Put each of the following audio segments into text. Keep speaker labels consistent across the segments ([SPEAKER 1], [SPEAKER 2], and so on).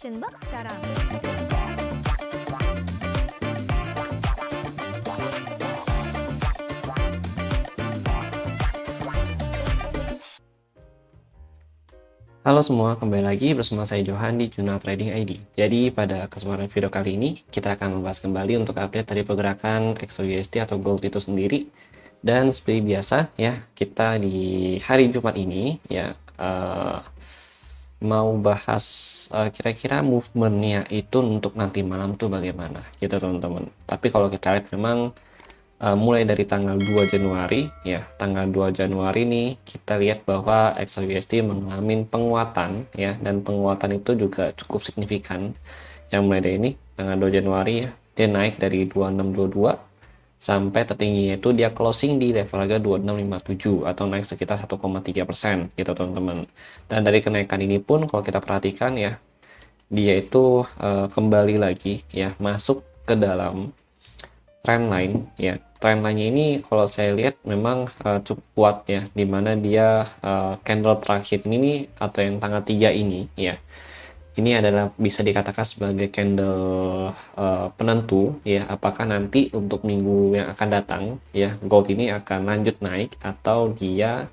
[SPEAKER 1] Auction Box sekarang.
[SPEAKER 2] Halo semua, kembali lagi bersama saya Johan di Jurnal Trading ID. Jadi pada kesempatan video kali ini kita akan membahas kembali untuk update dari pergerakan XAUUSD atau gold itu sendiri. Dan seperti biasa ya, kita di hari Jumat ini ya mau bahas kira-kira movementnya itu untuk nanti malam tuh bagaimana gitu teman-teman. Tapi kalau kita lihat memang mulai dari tanggal 2 Januari ya, tanggal 2 Januari nih kita lihat bahwa XAUUSD mengalami penguatan ya, dan penguatan itu juga cukup signifikan. Yang mulai dari ini tanggal 2 Januari ya, dia naik dari 2622 sampai tertingginya itu dia closing di level harga 2657 atau naik sekitar 1,3% gitu teman-teman. Dan dari kenaikan ini pun kalau kita perhatikan ya, dia itu kembali lagi ya masuk ke dalam trendline ya. Trendline ini kalau saya lihat memang cukup kuat ya, dimana dia candle terakhir ini atau yang tanggal 3 ini ya, ini adalah bisa dikatakan sebagai candle penentu ya, apakah nanti untuk minggu yang akan datang ya gold ini akan lanjut naik atau dia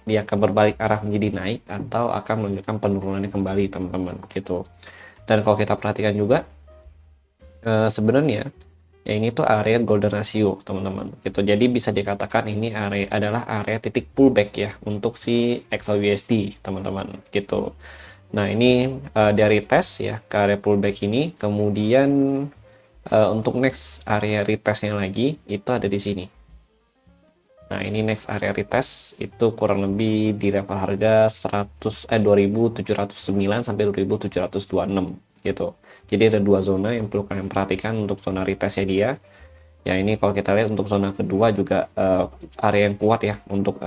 [SPEAKER 2] akan berbalik arah menjadi naik atau akan melanjutkan penurunannya kembali teman-teman gitu. Dan kalau kita perhatikan juga sebenarnya ya ini tuh area golden ratio teman-teman gitu. Jadi bisa dikatakan ini adalah area titik pullback ya untuk si XAUUSD teman-teman gitu. Nah ini dari tes ya ke area pullback ini, kemudian untuk next area retestnya lagi itu ada di sini. Nah ini next area retest itu kurang lebih di level harga 2709 sampai 2726 gitu. Jadi ada dua zona yang perlu kalian perhatikan untuk zona retestnya dia. Ya ini kalau kita lihat untuk zona kedua juga area yang kuat ya untuk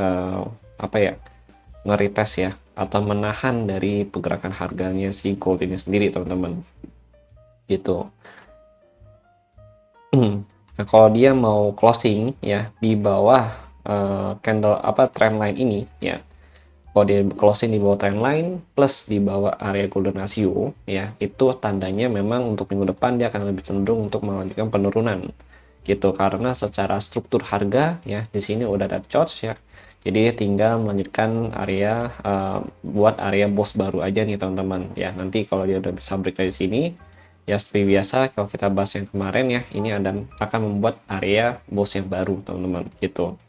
[SPEAKER 2] nge-retest ya atau menahan dari pergerakan harganya si gold ini sendiri teman-teman. Gitu. Nah, kalau dia mau closing ya di bawah candle trendline ini ya, kalau dia closing di bawah trendline plus di bawah area golden ratio ya, itu tandanya memang untuk minggu depan dia akan lebih cenderung untuk melanjutkan penurunan gitu, karena secara struktur harga ya di sini udah ada charge ya, jadi tinggal melanjutkan area buat area bos baru aja nih teman-teman ya. Nanti kalau dia udah bisa break dari sini ya, seperti biasa kalau kita bahas yang kemarin ya, ini akan membuat area bos yang baru teman-teman gitu.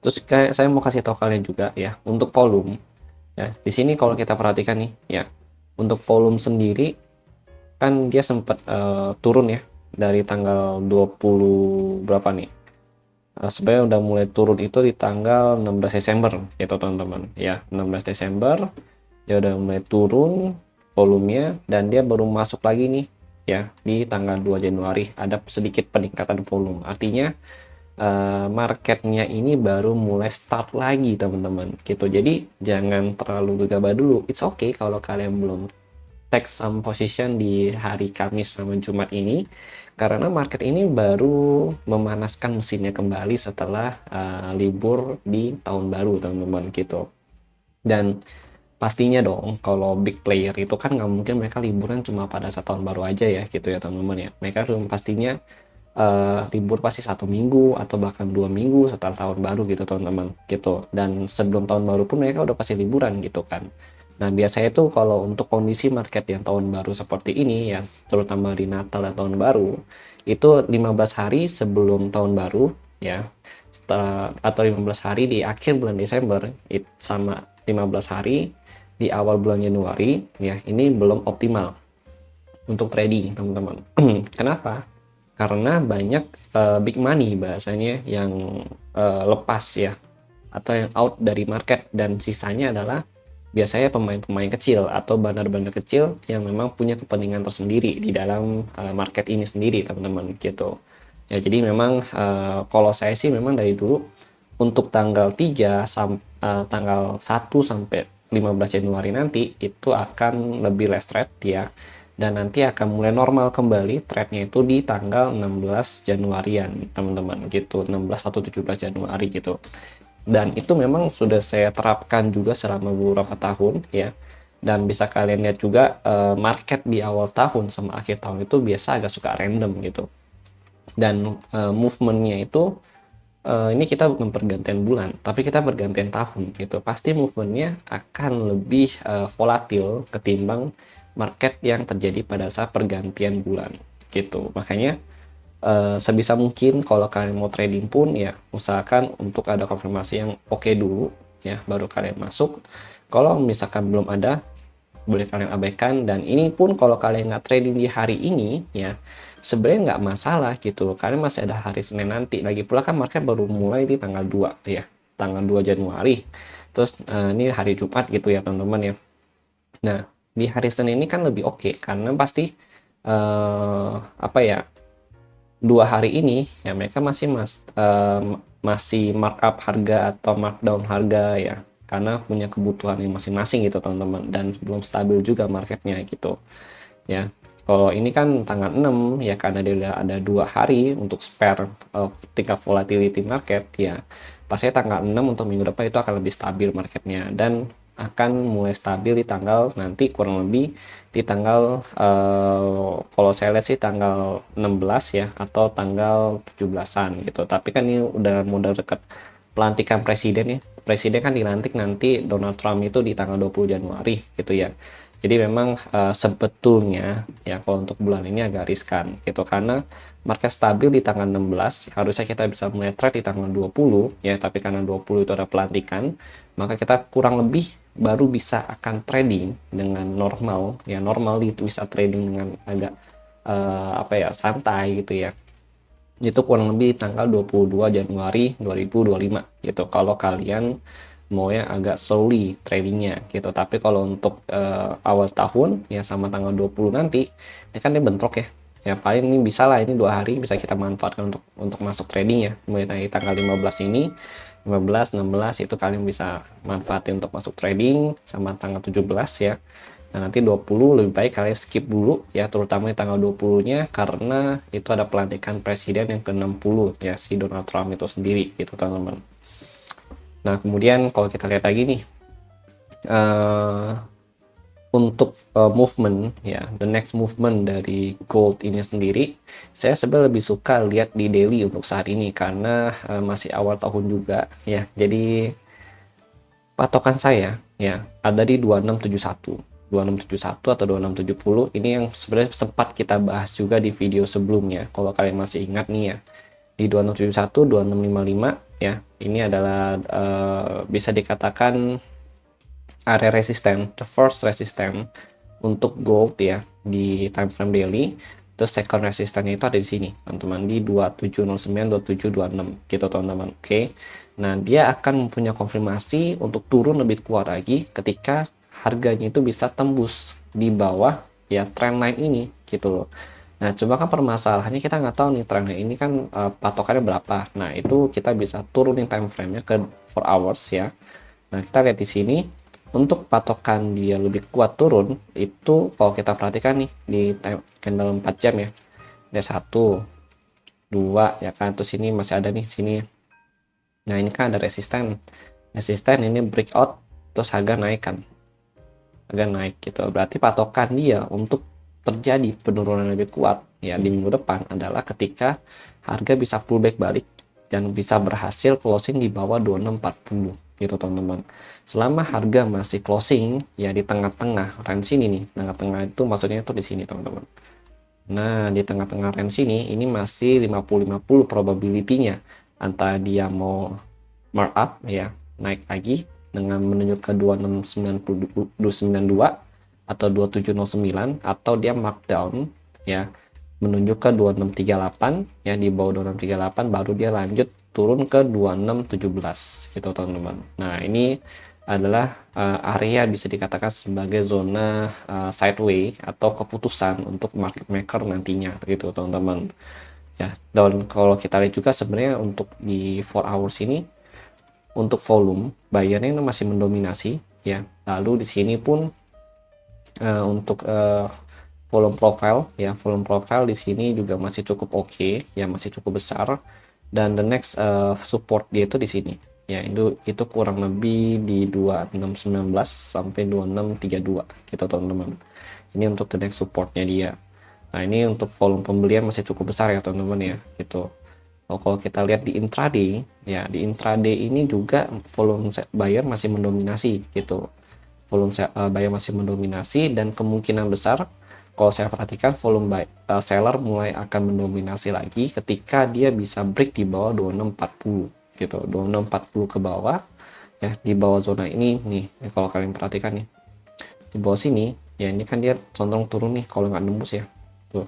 [SPEAKER 2] Terus saya mau kasih tahu kalian juga ya untuk volume ya. Di sini kalau kita perhatikan nih ya, untuk volume sendiri kan dia sempat turun ya dari tanggal 20 berapa nih. Sebenarnya udah mulai turun itu di tanggal 16 Desember gitu teman-teman ya. 16 Desember dia udah mulai turun volumenya, dan dia baru masuk lagi nih ya di tanggal 2 Januari ada sedikit peningkatan volume. Artinya marketnya ini baru mulai start lagi teman-teman gitu. Jadi jangan terlalu gegabah dulu. It's okay kalau kalian belum take some position di hari Kamis sama Jumat ini, karena market ini baru memanaskan mesinnya kembali setelah libur di tahun baru teman-teman gitu. Dan pastinya dong kalau big player itu kan nggak mungkin mereka liburan cuma pada saat tahun baru aja ya gitu ya teman-teman ya. Mereka pastinya libur pasti 1 minggu atau bahkan 2 minggu setelah tahun baru gitu teman-teman gitu. Dan sebelum tahun baru pun mereka udah pasti liburan gitu kan. Nah biasanya tuh kalau untuk kondisi market yang tahun baru seperti ini ya, terutama di Natal dan tahun baru, itu 15 hari sebelum tahun baru ya, atau 15 hari di akhir bulan Desember sama 15 hari di awal bulan Januari ya, ini belum optimal untuk trading teman-teman. Kenapa? Karena banyak big money bahasanya yang lepas ya, atau yang out dari market, dan sisanya adalah biasanya pemain-pemain kecil atau bandar-bandar kecil yang memang punya kepentingan tersendiri di dalam market ini sendiri teman-teman gitu ya. Jadi memang kalau saya sih memang dari dulu untuk tanggal 1 sampai 15 Januari nanti itu akan lebih less trade ya, dan nanti akan mulai normal kembali trade-nya itu di tanggal 16 Januarian teman-teman gitu, 16 atau 17 Januari gitu. Dan itu memang sudah saya terapkan juga selama beberapa tahun ya, Dan bisa kalian lihat juga market di awal tahun sama akhir tahun itu biasa agak suka random gitu. Dan movementnya itu ini kita bukan pergantian bulan, tapi kita pergantian tahun gitu. Pasti movementnya akan lebih volatil ketimbang market yang terjadi pada saat pergantian bulan gitu. Makanya sebisa mungkin kalau kalian mau trading pun ya usahakan untuk ada konfirmasi yang oke dulu ya, baru kalian masuk. Kalau misalkan belum ada, boleh kalian abaikan. Dan ini pun kalau kalian nggak trading di hari ini ya, sebenarnya nggak masalah gitu, kalian masih ada hari Senin nanti. Lagi pula kan market baru mulai di tanggal 2 ya, tanggal 2 Januari. Terus ini hari Jumat gitu ya teman-teman ya. Nah di hari Senin ini kan lebih oke, karena pasti apa ya, 2 hari ini ya mereka masih markup harga atau markdown harga ya, karena punya kebutuhan yang masing-masing gitu teman-teman, dan belum stabil juga marketnya gitu ya. Kalau ini kan tanggal 6 ya, karena dia ada 2 hari untuk spare tingkat volatility market ya, pasti tanggal 6 untuk minggu depan itu akan lebih stabil marketnya, dan akan mulai stabil di tanggal nanti kurang lebih di tanggal kalau saya lihat sih tanggal 16 ya, atau tanggal 17-an gitu. Tapi kan ini udah dekat pelantikan presiden ya. Presiden kan dilantik nanti Donald Trump itu di tanggal 20 Januari gitu ya. Jadi memang sebetulnya ya kalau untuk bulan ini agak riskan gitu, karena market stabil di tanggal 16, harusnya kita bisa mulai trade di tanggal 20 ya, tapi karena 20 itu ada pelantikan, maka kita kurang lebih baru bisa akan trading dengan normal ya. Normal itu bisa trading dengan agak apa ya, santai gitu ya. Itu kurang lebih tanggal 22 Januari 2025 gitu, kalau kalian mau yang agak slowly tradingnya gitu. Tapi kalau untuk awal tahun ya sama tanggal 20 nanti, ini kan dia bentrok ya. Ya paling ini bisa lah, ini 2 hari bisa kita manfaatkan untuk masuk trading ya. Mulai dari tanggal 15 ini, 15, 16 itu kalian bisa manfaatin untuk masuk trading, sama tanggal 17 ya. Nah nanti 20 lebih baik kalian skip dulu ya, terutama di tanggal 20-nya, karena itu ada pelantikan presiden yang ke-60 ya, si Donald Trump itu sendiri gitu teman-teman. Nah kemudian kalau kita lihat lagi nih untuk movement ya, the next movement dari gold ini sendiri, saya sebenarnya lebih suka lihat di daily untuk saat ini, karena masih awal tahun juga ya. Jadi patokan saya ya ada di 2671 atau 2670. Ini yang sebenarnya sempat kita bahas juga di video sebelumnya kalau kalian masih ingat nih ya. Di 2671, 2655 ya, ini adalah bisa dikatakan area resisten, the first resisten untuk gold ya di time frame daily. Terus second resistannya itu ada di sini teman-teman, di 2709, 2726 gitu teman-teman. Oke. Nah dia akan mempunyai konfirmasi untuk turun lebih kuat lagi ketika harganya itu bisa tembus di bawah ya trendline ini gitu loh. Nah cuma kan permasalahannya kita nggak tahu nih trendline ini kan patokannya berapa. Nah itu kita bisa turunin time frame-nya ke 4 hours ya. Nah kita lihat di sini untuk patokan dia lebih kuat turun itu, kalau kita perhatikan nih di candle 4 jam ya, ada 1 2 ya kan, terus ini masih ada nih sini. Nah ini kan ada resisten ini breakout, terus harga naik kan, harga naik gitu. Berarti patokan dia untuk terjadi penurunan lebih kuat ya di minggu depan adalah ketika harga bisa pullback balik dan bisa berhasil closing di bawah 2640 gitu teman-teman. Selama harga masih closing ya di tengah-tengah range ini nih, tengah-tengah itu maksudnya itu di sini teman-teman. Nah di tengah-tengah range ini masih 50-50 probability-nya antara dia mau markup ya, naik lagi dengan menuju ke 2692 atau 2709, atau dia markdown ya menuju ke 2638 ya, di bawah 2638 baru dia lanjut turun ke 2617 gitu teman-teman. Nah ini adalah area bisa dikatakan sebagai zona sideway atau keputusan untuk market maker nantinya gitu teman-teman ya. Dan kalau kita lihat juga sebenarnya untuk di 4 hours ini untuk volume bayarnya masih mendominasi ya. Lalu di sini pun untuk volume profile ya, volume profile di sini juga masih cukup oke ya, masih cukup besar. Dan the next support dia itu di sini ya itu kurang lebih di 2619 sampai 2632 gitu teman-teman. Ini untuk the next supportnya dia. Nah ini untuk volume pembelian masih cukup besar ya teman-teman ya gitu. Kalau kita lihat di intraday ya, di intraday ini juga volume buyer masih mendominasi gitu. Volume buyer masih mendominasi, dan kemungkinan besar kalau saya perhatikan volume seller mulai akan mendominasi lagi ketika dia bisa break di bawah 2640 gitu. 2640 ke bawah ya, di bawah zona ini nih kalau kalian perhatikan nih, di bawah sini ya, ini kan dia condong turun nih kalau nggak nembus ya tuh.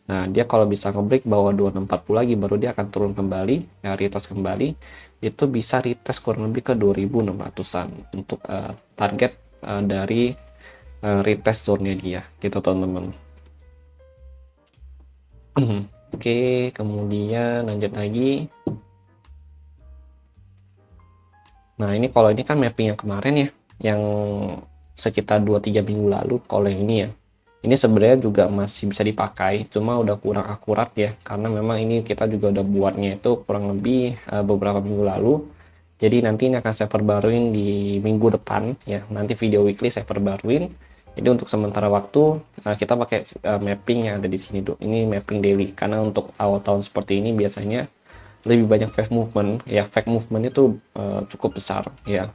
[SPEAKER 2] Nah dia kalau bisa ngebreak bawah 2640 lagi, baru dia akan turun kembali ya, retest kembali, itu bisa retest kurang lebih ke 2600-an untuk target dari retest zone-nya dia gitu teman-teman. Oke, kemudian lanjut lagi. Nah ini kalau ini kan mapping yang kemarin ya, yang sekitar 2-3 minggu lalu. Kalau yang ini ya, ini sebenarnya juga masih bisa dipakai, cuma udah kurang akurat ya, karena memang ini kita juga udah buatnya itu kurang lebih beberapa minggu lalu. Jadi nanti ini akan saya perbaruin di minggu depan ya, nanti video weekly saya perbaruin. Jadi untuk sementara waktu kita pakai mapping yang ada di sini dulu. Ini mapping daily, karena untuk awal tahun seperti ini biasanya lebih banyak fake movement ya. Fake movement itu cukup besar ya,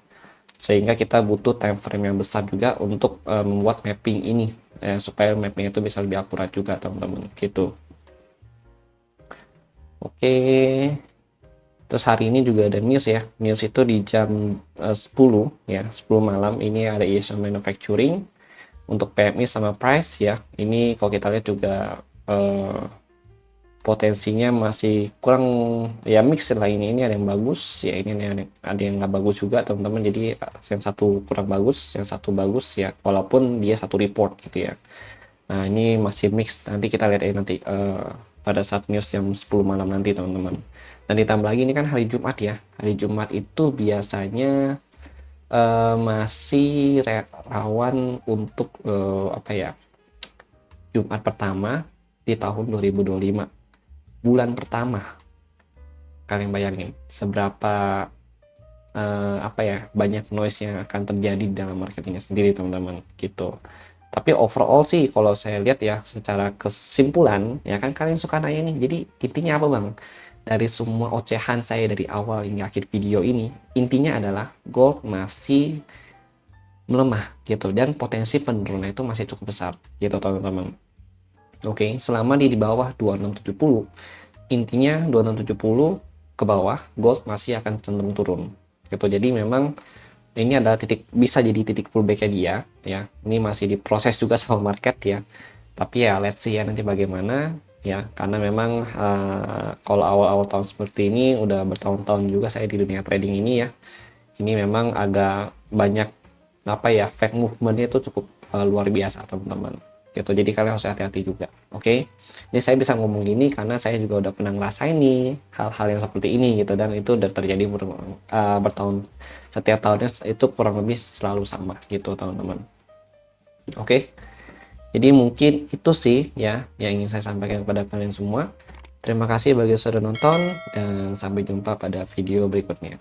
[SPEAKER 2] sehingga kita butuh time frame yang besar juga untuk membuat mapping ini supaya mapping itu bisa lebih akurat juga teman-teman gitu. Oke, terus hari ini juga ada news ya. News itu di jam 10 ya, 10 malam ini ada Asian Manufacturing untuk PMI sama price ya. Ini kalau kita lihat juga potensinya masih kurang ya, mix lah. Ini ada yang bagus ya, ini ada yang nggak bagus juga teman-teman. Jadi yang satu kurang bagus, yang satu bagus ya, walaupun dia satu report gitu ya. Nah ini masih mix, nanti kita lihat nanti pada saat news jam 10 malam nanti teman-teman. Dan ditambah lagi ini kan hari Jumat ya, hari Jumat itu biasanya masih rawan untuk apa ya, Jumat pertama di tahun 2025, bulan pertama. Kalian bayangin seberapa apa ya, banyak noise yang akan terjadi dalam marketingnya sendiri teman-teman gitu. Tapi overall sih kalau saya lihat ya, secara kesimpulan ya, kan kalian suka nanya nih, jadi intinya apa bang dari semua ocehan saya dari awal hingga akhir video ini? Intinya adalah gold masih melemah gitu, dan potensi penurunan itu masih cukup besar gitu teman-teman. Oke, selama di bawah 2670, intinya 2670 ke bawah gold masih akan cenderung turun gitu. Jadi memang ini adalah titik, bisa jadi titik pullback-nya dia ya. Ini masih diproses juga sama market ya, tapi ya let's see ya nanti bagaimana ya, karena memang kalau awal-awal tahun seperti ini, udah bertahun-tahun juga saya di dunia trading ini ya, ini memang agak banyak apa ya, fake movementnya itu cukup luar biasa teman-teman gitu. Jadi kalian harus hati-hati juga. Oke, ini saya bisa ngomong gini karena saya juga udah pernah ngerasain nih hal-hal yang seperti ini gitu, dan itu udah terjadi bertahun, setiap tahunnya itu kurang lebih selalu sama gitu teman-teman. Oke, jadi mungkin itu sih ya yang ingin saya sampaikan kepada kalian semua. Terima kasih bagi yang sudah nonton, dan sampai jumpa pada video berikutnya.